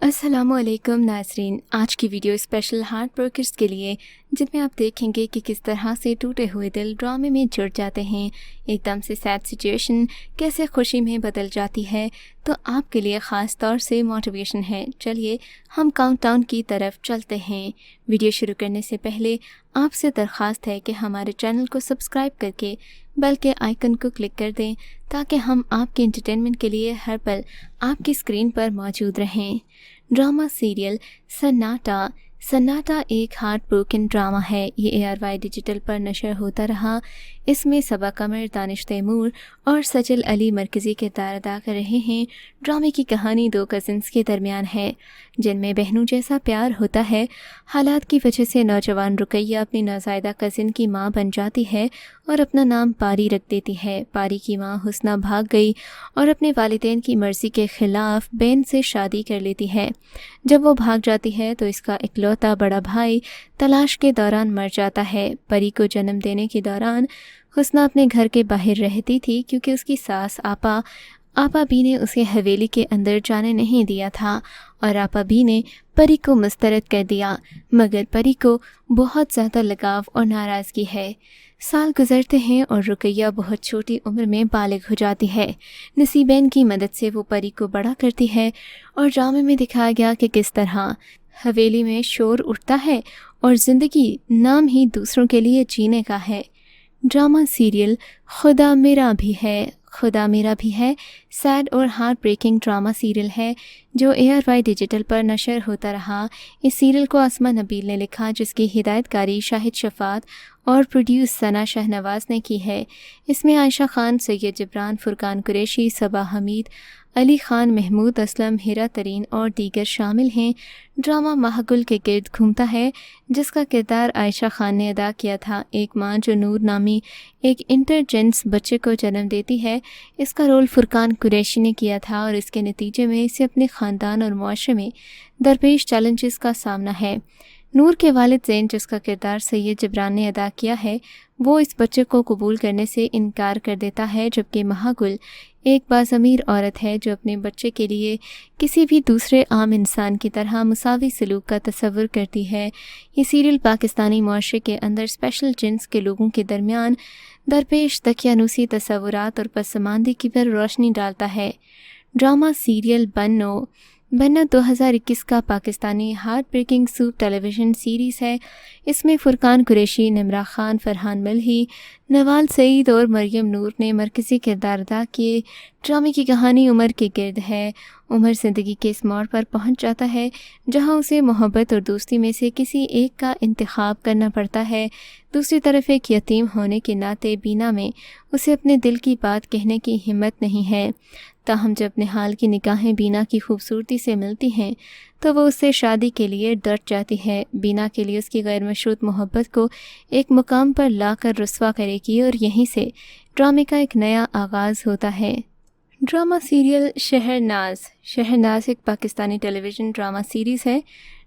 السلام علیکم ناظرین، آج کی ویڈیو اسپیشل ہارٹ بروکرز کے لیے، جن میں آپ دیکھیں گے کہ کس طرح سے ٹوٹے ہوئے دل ڈرامے میں جڑ جاتے ہیں، ایک دم سے سیڈ سچویشن کیسے خوشی میں بدل جاتی ہے، تو آپ کے لیے خاص طور سے موٹیویشن ہے۔ چلیے ہم کاؤنٹ ڈاؤن کی طرف چلتے ہیں۔ ویڈیو شروع کرنے سے پہلے آپ سے درخواست ہے کہ ہمارے چینل کو سبسکرائب کر کے بیل کے آئیکن کو کلک کر دیں تاکہ ہم آپ کے انٹرٹینمنٹ کے لیے ہر پل آپ کی اسکرین پر موجود رہیں۔ ڈرامہ سیریل سناٹا ایک ہارٹ بروکن ڈرامہ ہے۔ یہ ARY ڈیجیٹل پر نشر ہوتا رہا۔ اس میں صبا قمر، دانش تیمور اور سجل علی مرکزی کردار ادا کر رہے ہیں۔ ڈرامے کی کہانی دو کزنز کے درمیان ہے جن میں بہنوں جیسا پیار ہوتا ہے۔ حالات کی وجہ سے نوجوان رقیہ اپنی نوزائیدہ کزن کی ماں بن جاتی ہے اور اپنا نام پاری رکھ دیتی ہے۔ پاری کی ماں حسنہ بھاگ گئی اور اپنے والدین کی مرضی کے خلاف بین سے شادی کر لیتی ہے۔ جب وہ بھاگ جاتی ہے تو اس کا اکلوتا بڑا بھائی تلاش کے دوران مر جاتا ہے۔ پری کو جنم دینے کے دوران حسنہ اپنے گھر کے باہر رہتی تھی کیونکہ اس کی ساس آپا بی نے اسے حویلی کے اندر جانے نہیں دیا تھا اور آپا بی نے پری کو مسترد کر دیا، مگر پری کو بہت زیادہ لگاؤ اور ناراضگی ہے۔ سال گزرتے ہیں اور رقیہ بہت چھوٹی عمر میں بالغ ہو جاتی ہے۔ نصیبین کی مدد سے وہ پری کو بڑا کرتی ہے اور ڈرامے میں دکھایا گیا کہ کس طرح حویلی میں شور اٹھتا ہے اور زندگی نام ہی دوسروں کے لیے جینے کا ہے۔ ڈرامہ سیریل خدا میرا بھی ہے سیڈ اور ہارٹ بریکنگ ڈرامہ سیریل ہے جو ARY ڈیجیٹل پر نشر ہوتا رہا۔ اس سیریل کو آسما نبیل نے لکھا، جس کی ہدایت کاری شاہد شفاعت اور پروڈیوس ثنا شہنواز نے کی ہے۔ اس میں عائشہ خان، سید جبران، فرقان قریشی، صبا حمید، علی خان، محمود اسلم، ہیرا ترین اور دیگر شامل ہیں۔ ڈرامہ ماہگل کے گرد گھومتا ہے جس کا کردار عائشہ خان نے ادا کیا تھا، ایک ماں جو نور نامی ایک انٹرجنس بچے کو جنم دیتی ہے۔ اس کا رول فرقان قریشی نے کیا تھا اور اس کے نتیجے میں اسے اپنے خاندان اور معاشرے میں درپیش چیلنجز کا سامنا ہے۔ نور کے والد زین، جس کا کردار سید جبران نے ادا کیا ہے، وہ اس بچے کو قبول کرنے سے انکار کر دیتا ہے، جبکہ مہاگل ایک باضمیر عورت ہے جو اپنے بچے کے لیے کسی بھی دوسرے عام انسان کی طرح مساوی سلوک کا تصور کرتی ہے۔ یہ سیریل پاکستانی معاشرے کے اندر اسپیشل جنس کے لوگوں کے درمیان درپیش دقیانوسی تصورات اور پسماندگی پر روشنی ڈالتا ہے۔ ڈرامہ سیریل بنو 2021 کا پاکستانی ہارٹ بریکنگ سوپ ٹیلی ویژن سیریز ہے۔ اس میں فرقان قریشی، نمرہ خان، فرحان ملہی، نوال سعید اور مریم نور نے مرکزی کردار ادا کیے۔ ڈرامے کی کہانی عمر کے گرد ہے۔ عمر زندگی کے اس موڑ پر پہنچ جاتا ہے جہاں اسے محبت اور دوستی میں سے کسی ایک کا انتخاب کرنا پڑتا ہے۔ دوسری طرف ایک یتیم ہونے کے ناطے بینا میں اسے اپنے دل کی بات کہنے کی ہمت نہیں ہے، تاہم جب نہال کی نگاہیں بینا کی خوبصورتی سے ملتی ہیں تو وہ اس سے شادی کے لیے ڈٹ جاتی ہے۔ بینا کے لیے اس کی غیر مشروط محبت کو ایک مقام پر لا کر رسوا کرے گی اور یہیں سے ڈرامے کا ایک نیا آغاز ہوتا ہے۔ ڈرامہ سیریل شہرناز ایک پاکستانی ٹیلی ویژن ڈرامہ سیریز ہے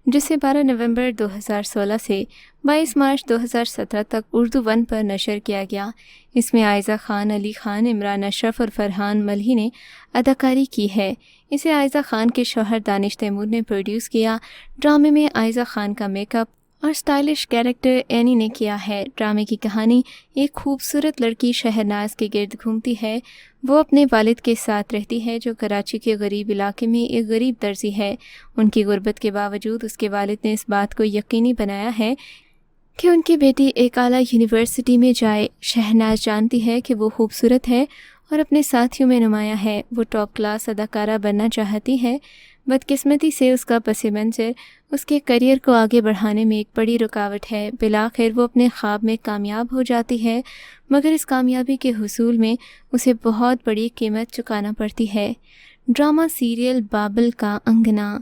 جسے 12 نومبر 2016 سے 22 مارچ 2017 تک اردو 1 پر نشر کیا گیا۔ اس میں عائزہ خان، علی خان، عمران اشرف اور فرحان ملہی نے اداکاری کی ہے۔ اسے عائزہ خان کے شوہر دانش تیمور نے پروڈیوس کیا۔ ڈرامے میں عائزہ خان کا میک اپ اور اسٹائلش کیریکٹر اینی نے کیا ہے۔ ڈرامے کی کہانی ایک خوبصورت لڑکی شہرناز کے گرد گھومتی ہے۔ وہ اپنے والد کے ساتھ رہتی ہے جو کراچی کے غریب علاقے میں ایک غریب درزی ہے۔ ان کی غربت کے باوجود اس کے والد نے اس بات کو یقینی بنایا ہے کہ ان کی بیٹی ایک اعلیٰ یونیورسٹی میں جائے۔ شہناز جانتی ہے کہ وہ خوبصورت ہے اور اپنے ساتھیوں میں نمایاں ہے۔ وہ ٹاپ کلاس اداکارہ بننا چاہتی ہے۔ بدقسمتی سے اس کا پس منظر اس کے کریئر کو آگے بڑھانے میں ایک بڑی رکاوٹ ہے۔ بالآخر وہ اپنے خواب میں کامیاب ہو جاتی ہے، مگر اس کامیابی کے حصول میں اسے بہت بڑی قیمت چکانا پڑتی ہے۔ ڈرامہ سیریل بابل کا انگنا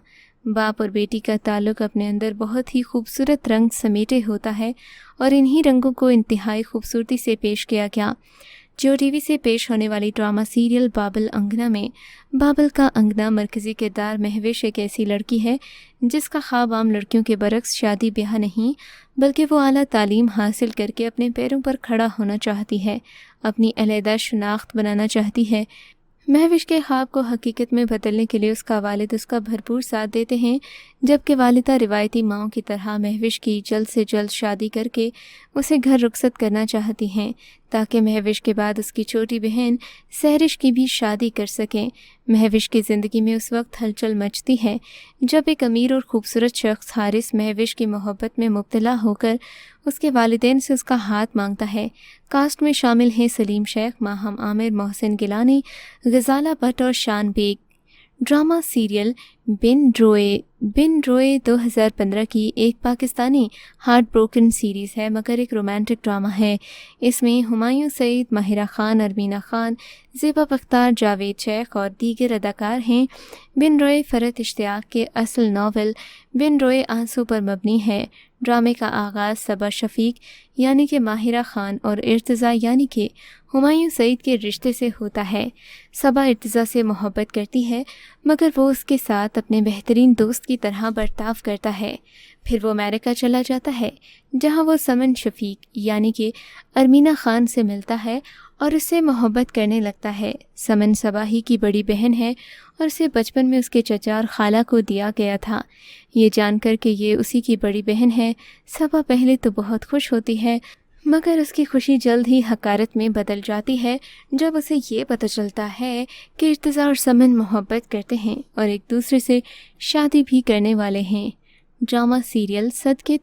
باپ اور بیٹی کا تعلق اپنے اندر بہت ہی خوبصورت رنگ سمیٹے ہوتا ہے اور انہی رنگوں کو انتہائی خوبصورتی سے پیش کیا گیا۔ جیو ٹی وی سے پیش ہونے والی ڈرامہ سیریل بابل انگنا میں بابل کا انگنا مرکزی کردار مہوش ایک ایسی لڑکی ہے جس کا خواب عام لڑکیوں کے برعکس شادی بیاہ نہیں، بلکہ وہ اعلیٰ تعلیم حاصل کر کے اپنے پیروں پر کھڑا ہونا چاہتی ہے، اپنی علیحدہ شناخت بنانا چاہتی ہے۔ مہوش کے خواب کو حقیقت میں بدلنے کے لیے اس کا والد اس کا بھرپور ساتھ دیتے ہیں، جبکہ والدہ روایتی ماؤں کی طرح مہوش کی جلد سے جلد شادی کر کے اسے گھر رخصت کرنا چاہتی ہیں تاکہ مہوش کے بعد اس کی چھوٹی بہن سہرش کی بھی شادی کر سکیں۔ مہوش کی زندگی میں اس وقت ہلچل مچتی ہے جب ایک امیر اور خوبصورت شخص حارث مہوش کی محبت میں مبتلا ہو کر اس کے والدین سے اس کا ہاتھ مانگتا ہے۔ کاسٹ میں شامل ہیں سلیم شیخ، ماہم عامر، محسن گیلانی، غزالہ بٹ اور شان بیگ۔ ڈرامہ سیریل بن روئے 2015 کی ایک پاکستانی ہارٹ بروکن سیریز ہے مگر ایک رومانٹک ڈرامہ ہے۔ اس میں ہمایوں سعید، ماہرہ خان، ارمینا خان، زیبا بختار، جاوید شیخ اور دیگر اداکار ہیں۔ بن روئے فرحت اشتیاق کے اصل ناول بن روئے آنسو پر مبنی ہے۔ ڈرامے کا آغاز صبا شفیق یعنی کہ ماہرہ خان اور ارتضیٰ یعنی کہ ہمایوں سعید کے رشتے سے ہوتا ہے۔ صبا ارتضیٰ سے محبت کرتی ہے مگر وہ اس کے ساتھ اپنے بہترین دوست کی طرح برتاؤ کرتا ہے۔ پھر وہ امریکہ چلا جاتا ہے جہاں وہ سمن شفیق یعنی کہ ارمینا خان سے ملتا ہے اور اس سے محبت کرنے لگتا ہے۔ سمن صبا ہی کی بڑی بہن ہے اور اسے بچپن میں اس کے چچا اور خالہ کو دیا گیا تھا۔ یہ جان کر کہ یہ اسی کی بڑی بہن ہے، صبا پہلے تو بہت خوش ہوتی ہے مگر اس کی خوشی جلد ہی حقارت میں بدل جاتی ہے جب اسے یہ پتہ چلتا ہے کہ ارتضیٰ اور سمن محبت کرتے ہیں اور ایک دوسرے سے شادی بھی کرنے والے ہیں۔ ڈرامہ سیریل صدقے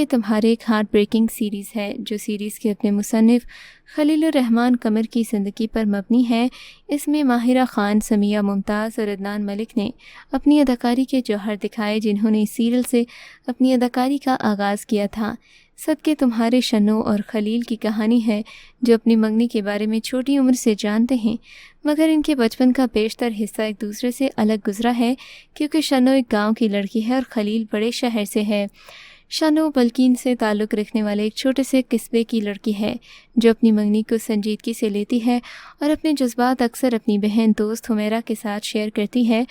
تمہارے ایک ہارٹ بریکنگ سیریز ہے جو سیریز کے اپنے مصنف خلیل الرحمن قمر کی زندگی پر مبنی ہے۔ اس میں ماہرہ خان، سمیہ ممتاز اور عدنان ملک نے اپنی اداکاری کے جوہر دکھائے جنہوں نے اس سیریل سے اپنی اداکاری کا آغاز کیا تھا۔ صدقے تمہارے شنو اور خلیل کی کہانی ہے جو اپنی منگنی کے بارے میں چھوٹی عمر سے جانتے ہیں مگر ان کے بچپن کا بیشتر حصہ ایک دوسرے سے الگ گزرا ہے کیونکہ شنو ایک گاؤں کی لڑکی ہے اور خلیل بڑے شہر سے ہے۔ شنو بلکین سے تعلق رکھنے والے ایک چھوٹے سے قصبے کی لڑکی ہے جو اپنی منگنی کو سنجیدگی سے لیتی ہے اور اپنے جذبات اکثر اپنی بہن دوست حمیرہ کے ساتھ شیئر کرتی ہے،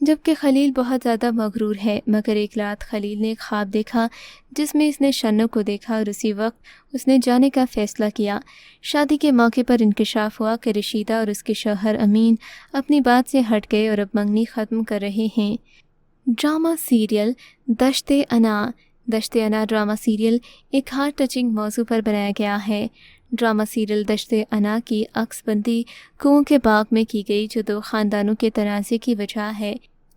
جبکہ خلیل بہت زیادہ مغرور ہے۔ مگر ایک رات خلیل نے ایک خواب دیکھا جس میں اس نے شنو کو دیکھا اور اسی وقت اس نے جانے کا فیصلہ کیا۔ شادی کے موقع پر انکشاف ہوا کہ رشیدہ اور اس کے شوہر امین اپنی بات سے ہٹ گئے اور اب منگنی ختم کر رہے ہیں۔ ڈرامہ سیریل دشت انا ڈرامہ سیریل ایک ہارٹ ٹچنگ موضوع پر بنایا گیا ہے۔ ڈرامہ سیریل دشت انا کی عکس بندی کنوؤں کے باغ میں کی گئی جو دو خاندانوں کے تنازع کی وجہ ہے۔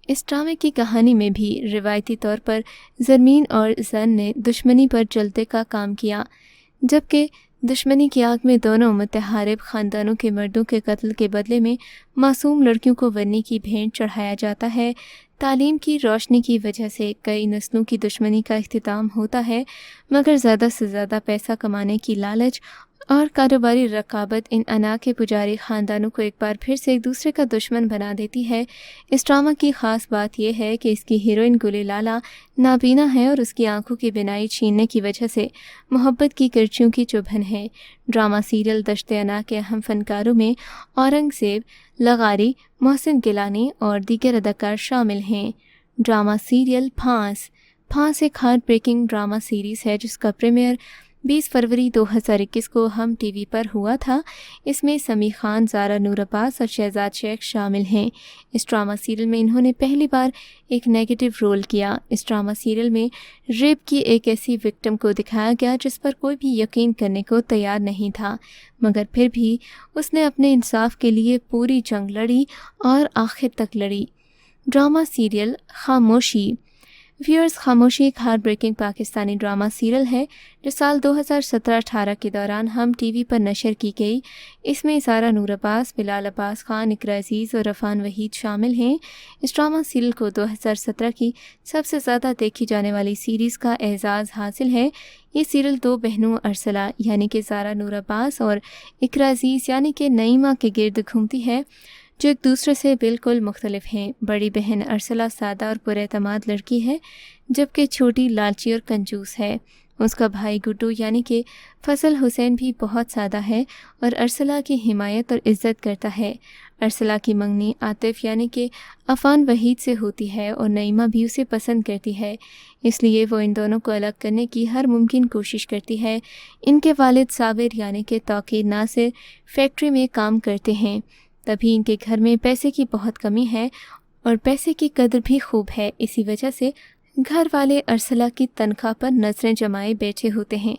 اس ڈرامے کی کہانی میں بھی روایتی طور پر زرمین اور زن نے دشمنی پر جلدے کا کام کیا، جبکہ دشمنی کی آگ میں دونوں متحارب خاندانوں کے مردوں کے قتل کے بدلے میں معصوم لڑکیوں کو ورنی کی بھینٹ چڑھایا جاتا ہے۔ تعلیم کی روشنی کی وجہ سے کئی نسلوں کی دشمنی کا اختتام ہوتا ہے مگر زیادہ سے زیادہ پیسہ کمانے کی لالچ اور کاروباری رقابت ان انا کے پجاری خاندانوں کو ایک بار پھر سے ایک دوسرے کا دشمن بنا دیتی ہے۔ اس ڈرامہ کی خاص بات یہ ہے کہ اس کی ہیروئن گل لالا نابینا ہے اور اس کی آنکھوں کی بینائی چھیننے کی وجہ سے محبت کی کرچیوں کی چبھن ہے۔ ڈرامہ سیریل دشت انا کے اہم فنکاروں میں اورنگزیب، لغاری، محسن گیلانی اور دیگر اداکار شامل ہیں۔ ڈرامہ سیریل پھانس ایک ہارٹ بریکنگ ڈرامہ سیریز ہے جس کا پریمیئر 20 فروری 2021 کو ہم ٹی وی پر ہوا تھا۔ اس میں سمیع خان، زارا نور عباس اور شہزاد شیخ شامل ہیں۔ اس ڈرامہ سیریل میں انہوں نے پہلی بار ایک نیگیٹو رول کیا۔ اس ڈرامہ سیریل میں ریپ کی ایک ایسی وکٹم کو دکھایا گیا جس پر کوئی بھی یقین کرنے کو تیار نہیں تھا مگر پھر بھی اس نے اپنے انصاف کے لیے پوری جنگ لڑی اور آخر تک لڑی۔ ڈرامہ سیریل خاموشی ایک heart breaking Pakistani drama serial ہے جو سال 2017-18 کے دوران ہم ٹی وی پر نشر کی گئی۔ اس میں زارا نور عباس، بلال عباس خان، اقرا عزیز اور عفان وحید شامل ہیں۔ اس ڈرامہ سیریل کو 2017 کی سب سے زیادہ دیکھی جانے والی سیریز کا اعزاز حاصل ہے۔ یہ سیریل دو بہنوں ارسلہ یعنی کہ زارا نور عباس اور اقرا عزیز یعنی کہ نعیمہ کے گرد گھومتی ہے جو ایک دوسرے سے بالکل مختلف ہیں۔ بڑی بہن ارسلہ سادہ اور پراعتماد لڑکی ہے جبکہ چھوٹی لالچی اور کنجوس ہے۔ اس کا بھائی گڈو یعنی کہ فضل حسین بھی بہت سادہ ہے اور ارسلہ کی حمایت اور عزت کرتا ہے۔ ارسلہ کی منگنی عاطف یعنی کہ عفان وحید سے ہوتی ہے اور نعیمہ بھی اسے پسند کرتی ہے، اس لیے وہ ان دونوں کو الگ کرنے کی ہر ممکن کوشش کرتی ہے۔ ان کے والد صابر یعنی کہ توقیر ناصر فیکٹری میں کام کرتے ہیں تبھی ان کے گھر میں پیسے کی بہت کمی ہے اور پیسے کی قدر بھی خوب ہے، اسی وجہ سے گھر والے ارسلہ کی تنخواہ پر نظریں جمائے بیٹھے ہوتے ہیں۔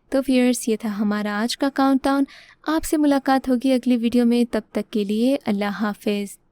تو ویئرز، یہ تھا ہمارا آج کا کاؤنٹ ڈاؤن۔ آپ سے ملاقات ہوگی اگلی ویڈیو میں، تب تک کے لیے اللہ حافظ۔